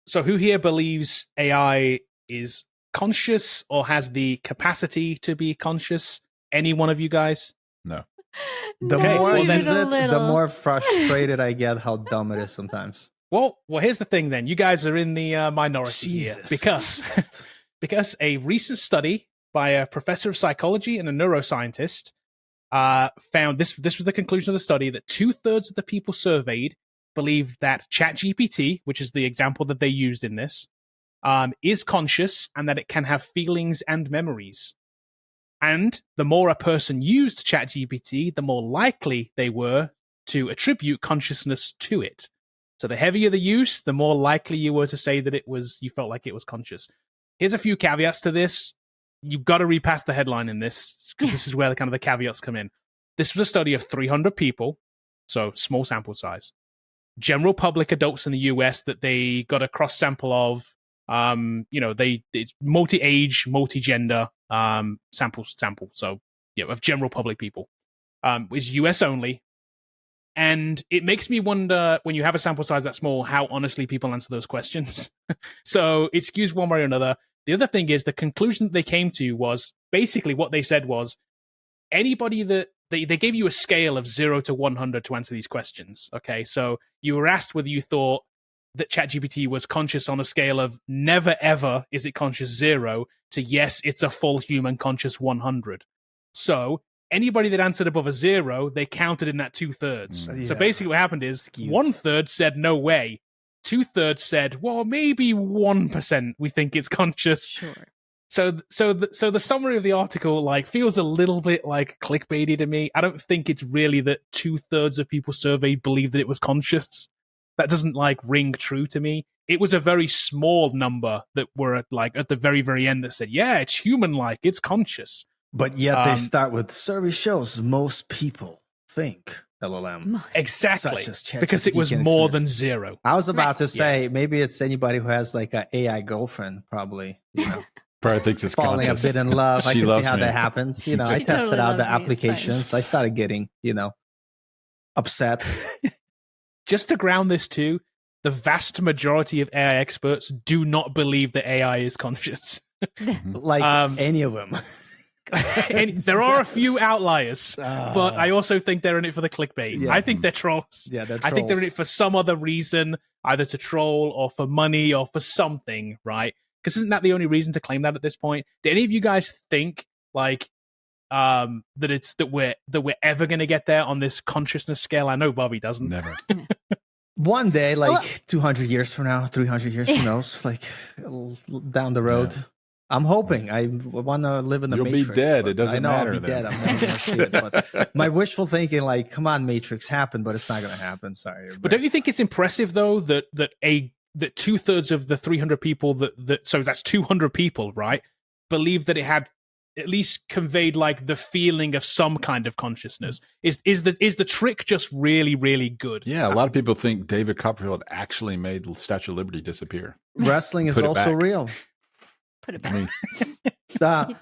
So who here believes AI is conscious or has the capacity to be conscious? Any one of you guys? No. The Okay, more I well then- use it, the more frustrated I get how dumb it is sometimes. Well, here's the thing then. You guys are in the minority here Jesus. because a recent study by a professor of psychology and a neuroscientist found this was the conclusion of the study, that 2/3 of the people surveyed believed that ChatGPT, which is the example that they used in this, is conscious and that it can have feelings and memories. And the more a person used ChatGPT, the more likely they were to attribute consciousness to it. So the heavier the use, the more likely you were to say that you felt like it was conscious. Here's a few caveats to this. You've got to read past the headline in this, because this is where the caveats come in. This was a study of 300 people, so small sample size. General public adults in the US that they got a cross sample of. It's multi-age, multi-gender sample. So of general public people. Is US only. And it makes me wonder, when you have a sample size that small, how honestly people answer those questions. So it skews one way or another. The other thing is, the conclusion that they came to was basically what they said was, anybody that they gave you a scale of 0 to 100 to answer these questions. Okay, so you were asked whether you thought that ChatGPT was conscious on a scale of never ever is it conscious 0 to yes, it's a full human conscious 100. So anybody that answered above a 0, they counted in that 2/3. Yeah. So basically what happened is Skewed. 1/3 said no way. 2/3 said, well, maybe 1% we think it's conscious. Sure. So the summary of the article feels a little bit like clickbaity to me. I don't think it's really that 2/3 of people surveyed believed that it was conscious. That doesn't ring true to me. It was a very small number that were at the very, very end that said, yeah, it's human-like, it's conscious. But yet they start with, survey shows most people think LLM. Exactly. Such as ChatGPT Because it was can more experience. than 0. I was about to say, maybe it's anybody who has an AI girlfriend, probably, Probably thinks it's falling conscious. a bit in love. I She can see loves how me. that happens. I She tested totally out the loves me, it's applications. I started getting, upset. Just to ground this too, the vast majority of AI experts do not believe that AI is conscious. Like any of them. And there are a few outliers, but I also think they're in it for the clickbait. Yeah. I think they're trolls. Yeah, they're I think they're in trolls. it for some other reason, either to troll or for money or for something, right? Because isn't that the only reason to claim that at this point? Do any of you guys think that we're ever going to get there on this consciousness scale? I know Bobby doesn't. Never. One day, 200 years from now, 300 years, who knows, down the road. Yeah. I'm hoping. I want to live in the You'll Matrix. be dead. but It doesn't I know matter I'll be then. dead. I'm never going to see it. But my wishful thinking, come on, Matrix, happen, but it's not going to happen. Sorry. But don't you think it's impressive though that 2/3 of the 300 people so that's 200 people, right, believe that it had at least conveyed the feeling of some kind of consciousness? Is the trick just really, really good? Yeah, a lot of people think David Copperfield actually made the Statue of Liberty disappear. Wrestling is Put it also back. real. Put it I back. mean, I'm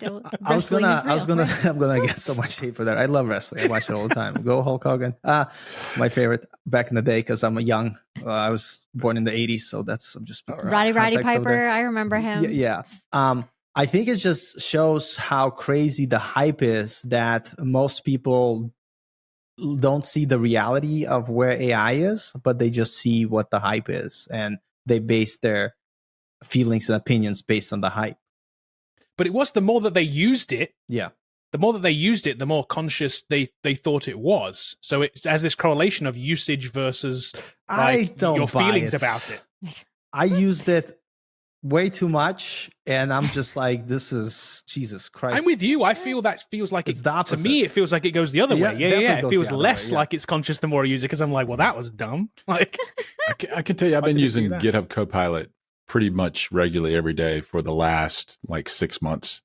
gonna get so much hate for that. I love wrestling. I watch it all the time. Go Hulk Hogan. My favorite back in the day, because I'm young. I was born in the '80s, so I'm just Roddy context of Piper. that. I remember him. Yeah. I think it just shows how crazy the hype is, that most people don't see the reality of where AI is, but they just see what the hype is, and they base their feelings and opinions based on the hype. But it was the more that they used it, Yeah. the more conscious they thought it was. So it has this correlation of usage versus I don't your buy feelings it. about it. I used it way too much, and I'm just this is Jesus Christ. I'm with you. I feel that feels like It's it. the To opposite. me, it feels like it goes the other Yeah, way. definitely Yeah. It goes feels the other less way, yeah. like it's conscious the more I use it, because I'm like, well, that was dumb. I can tell you, I've How been did it using do that? GitHub Copilot pretty much regularly every day for the last 6 months.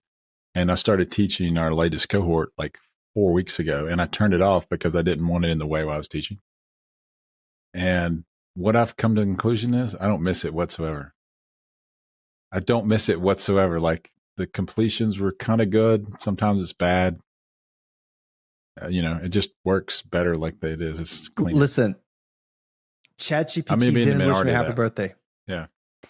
And I started teaching our latest cohort 4 weeks ago, and I turned it off because I didn't want it in the way while I was teaching. And what I've come to the conclusion is I don't miss it whatsoever. I don't miss it whatsoever. The completions were kind of good. Sometimes it's bad. It just works better like it is. It's clean. Listen, ChatGPT I may be in the didn't wish minority me of happy that. birthday. Yeah.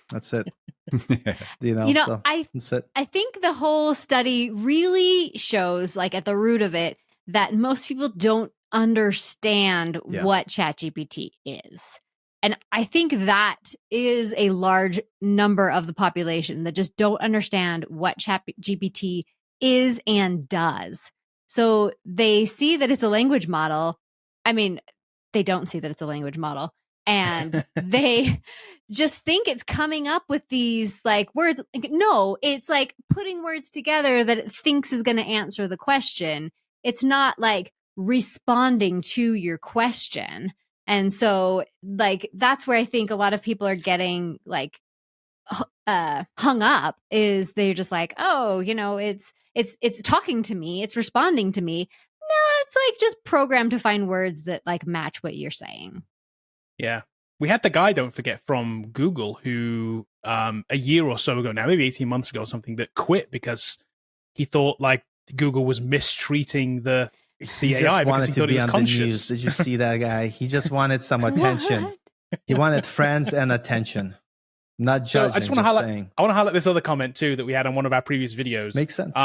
That's it. I that's it. I think the whole study really shows, like, at the root of it, that most people don't understand what ChatGPT is. And I think that is a large number of the population that just don't understand what ChatGPT is and does. So they see that it's a language model. I mean, they don't see that it's a language model. And they just think it's coming up with these like words. No, it's like putting words together that it thinks is going to answer the question. It's not like responding to your question. And so, like, that's where I think a lot of people are getting like hung up, is they're just like, oh, it's talking to me, it's responding to me. No, it's like just programmed to find words that like match what you're saying. Yeah. We had the guy, don't forget, from Google who a year or so ago now, maybe 18 months ago or something, that quit because he thought like Google was mistreating the AI because he thought he was conscious. Did you see that guy? He just wanted some attention. He wanted friends and attention, not judging. So I just want to highlight this other comment too that we had on one of our previous videos. Makes sense.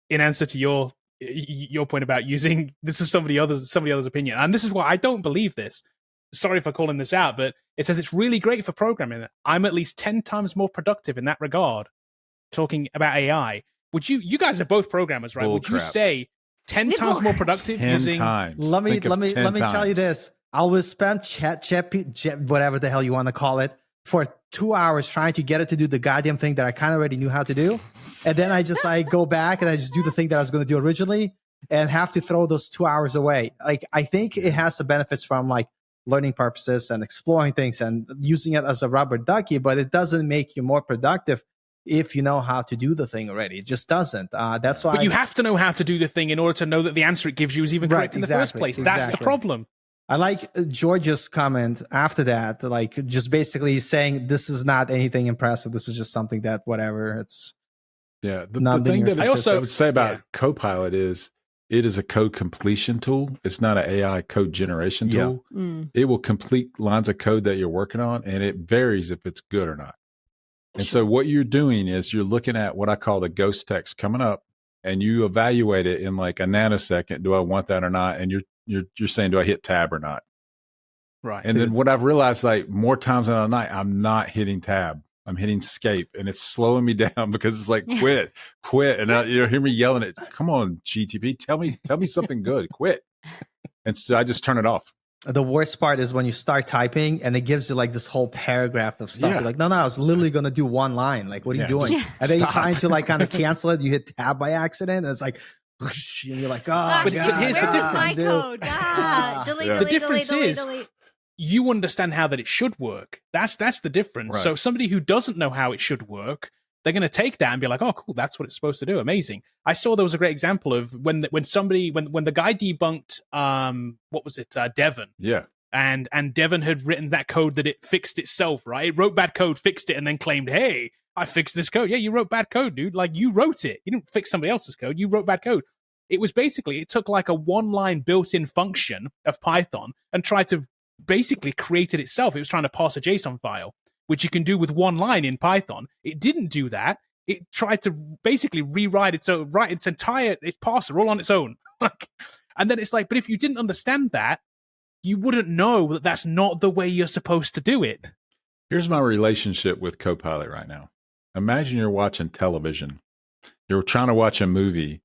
In answer to your point about using, this is somebody else's opinion, and this is why I don't believe this. Sorry for calling this out, but it says it's really great for programming. I'm at least 10 times more productive in that regard. Talking about AI, would you guys are both programmers, right? Would you say 10 times more productive 10 using times. Let me tell you this. I will spend whatever the hell you want to call it for 2 hours trying to get it to do the goddamn thing that I kind of already knew how to do. And then I go back and I just do the thing that I was going to do originally and have to throw those 2 hours away. Like, I think it has the benefits from like learning purposes and exploring things and using it as a rubber ducky, but it doesn't make you more productive if you know how to do the thing already. It just doesn't. That's why. But you have to know how to do the thing in order to know that the answer it gives you is even correct in the first place. That's the problem. I like George's comment after that, like just basically saying this is not anything impressive. This is just something that whatever. It's the thing that I also would say about Copilot is it is a code completion tool. It's not an AI code generation tool. It will complete lines of code that you're working on, and it varies if it's good or not. And so what you're doing is you're looking at what I call the ghost text coming up, and you evaluate it in like a nanosecond. Do I want that or not? And you're saying, do I hit tab or not? Right. And then what I've realized, like more times than a night, I'm not hitting tab. I'm hitting escape, and it's slowing me down because it's like, quit. And you hear me yelling at, come on, GTP, tell me something good, quit. And so I just turn it off. The worst part is when you start typing and it gives you like this whole paragraph of stuff. You're like, no, I was literally going to do one line. Like, what are you doing? And then you're trying to like kind of cancel it. You hit tab by accident. And it's like, whoosh, and you're like, oh, but here's the difference. My code. Delete, the difference is you understand how that it should work. That's the difference. Right. So somebody who doesn't know how it should work, they're going to take that and be like, oh, cool, that's what it's supposed to do. Amazing. I saw there was a great example of when the guy debunked, what was it, Devon. Yeah. And Devon had written that code that it fixed itself, right? It wrote bad code, fixed it, and then claimed, hey, I fixed this code. Yeah, you wrote bad code, dude. Like, you wrote it. You didn't fix somebody else's code. You wrote bad code. It was basically, it took like a one-line built-in function of Python and tried to basically create it itself. It was trying to parse a JSON file, which you can do with one line in Python. It didn't do that. It tried to basically rewrite its entire parser all on its own. And then it's like, but if you didn't understand that, you wouldn't know that that's not the way you're supposed to do it. Here's my relationship with Copilot right now. Imagine you're watching television. You're trying to watch a movie,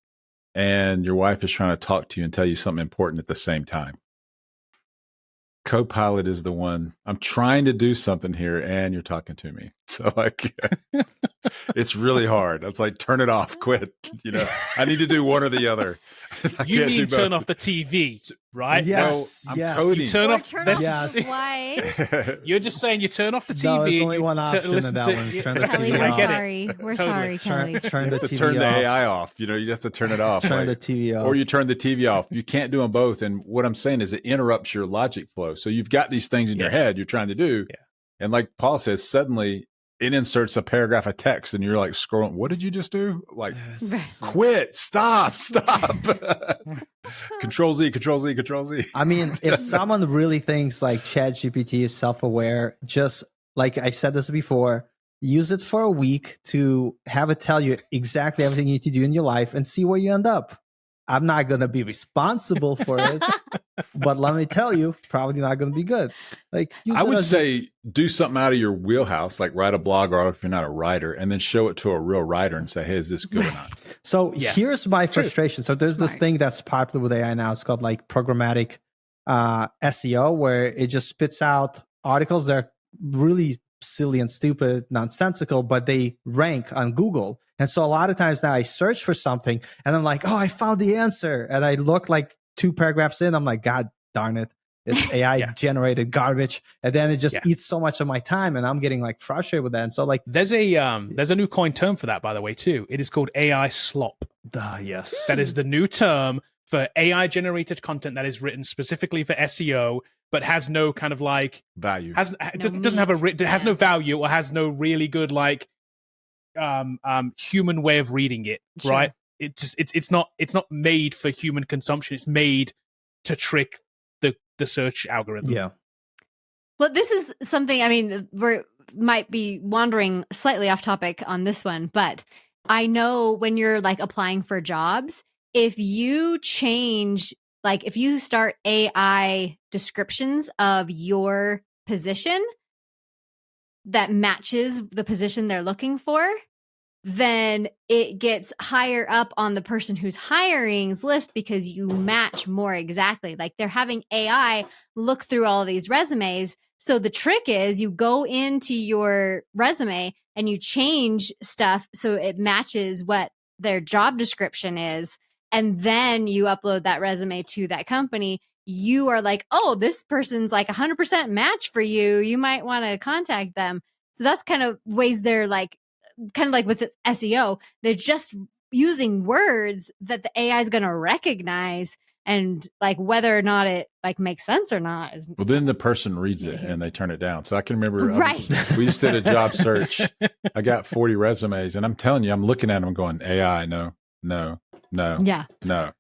and your wife is trying to talk to you and tell you something important at the same time. Copilot is the one. I'm trying to do something here, and you're talking to me. So like, it's really hard. It's like, turn it off, quit. I need to do one or the other. You mean turn off the TV, right? Yes. No, I'm coding. You turn off. Why? You're just saying you turn off the TV. No, there's only one option in that one. Turn the Kelly, TV we're off. sorry. We're sorry, Kelly. Turn the TV off. Turn the AI off. You have to turn it off. Turn the TV off. Or you turn the TV off. You can't do them both. And what I'm saying is it interrupts your logic flow. So you've got these things in your head you're trying to do. Yeah. And like Paul says, suddenly it inserts a paragraph of text and you're like scrolling. What did you just do? Like, quit, stop. Control Z. I mean, if someone really thinks like ChatGPT is self-aware, just like I said this before, use it for a week to have it tell you exactly everything you need to do in your life and see where you end up. I'm not going to be responsible for it, but let me tell you, probably not going to be good. Like, I would say do something out of your wheelhouse, like write a blog article if you're not a writer, and then show it to a real writer and say, hey, is this good or not? So here's my frustration. So there's this thing that's popular with AI now. It's called like programmatic SEO, where it just spits out articles that are really silly and stupid, nonsensical, but they rank on Google. And so a lot of times now I search for something and I'm like, oh, I found the answer. And I look like 2 paragraphs in, I'm like, God darn it. It's AI generated garbage. And then it just eats so much of my time and I'm getting like frustrated with that. And so like there's a new coin term for that, by the way, too. It is called AI slop. Yes. That is the new term for AI generated content that is written specifically for SEO, but has no kind of like value. Doesn't have has no value or has no really good like human way of reading it, right? It's not made for human consumption. It's made to trick the search algorithm. Yeah. Well, this is something, I mean, we might be wandering slightly off topic on this one, but I know when you're like applying for jobs, if you change, like if you start AI descriptions of your position that matches the position they're looking for, then it gets higher up on the person who's hiring's list because you match more exactly. Like they're having AI look through all of these resumes. So the trick is you go into your resume and you change stuff so it matches what their job description is. And then you upload that resume to that company. You are like, oh, this person's like 100% match for you. You might want to contact them. So that's kind of ways they're like, kind of like with SEO, they're just using words that the AI is going to recognize, and like whether or not it like makes sense or not is. Well, then the person reads it and they turn it down. So I can remember, right? We just did a job search. I got 40 resumes, and I'm telling you, I'm looking at them going, AI, no. Yeah. No.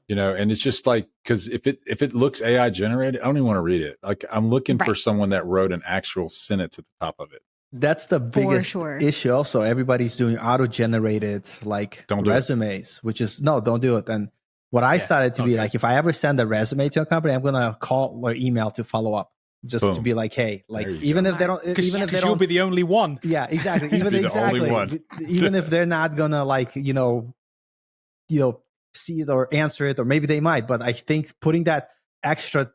You know, and it's just like, because if it looks AI generated, I don't even want to read it. Like I'm looking for someone that wrote an actual sentence at the top of it. That's the biggest issue. Also, everybody's doing auto-generated like resumes, which is don't do it. And what I started to be like, if I ever send a resume to a company, I'm gonna call or email to follow up, just to be like, hey, like even if they don't, even if they don't, you'll be the only one. Yeah, exactly. Even even if they're not gonna like see it or answer it, or maybe they might. But I think putting that extra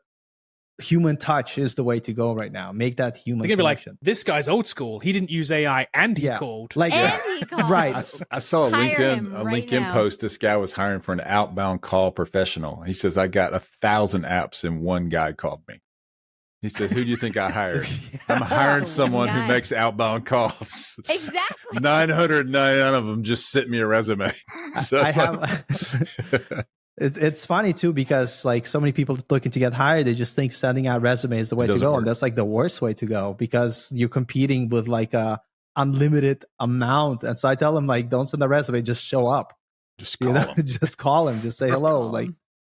human touch is the way to go right now. Make that human connection. Be like, this guy's old school. He didn't use AI and he called. Like, he called. Right. I saw a LinkedIn post. This guy was hiring for an outbound call professional. He says, I got 1,000 apps and one guy called me. He said, who do you think I hired? I'm hiring someone who makes outbound calls. Exactly. 999 of them just sent me a resume. So it's funny too, because like so many people looking to get hired, they just think sending out resumes is the way to go. And that's like the worst way to go, because you're competing with like a unlimited amount. And so I tell them, like, don't send a resume, just show up. Just call them. Just call them. Just say hello. Like,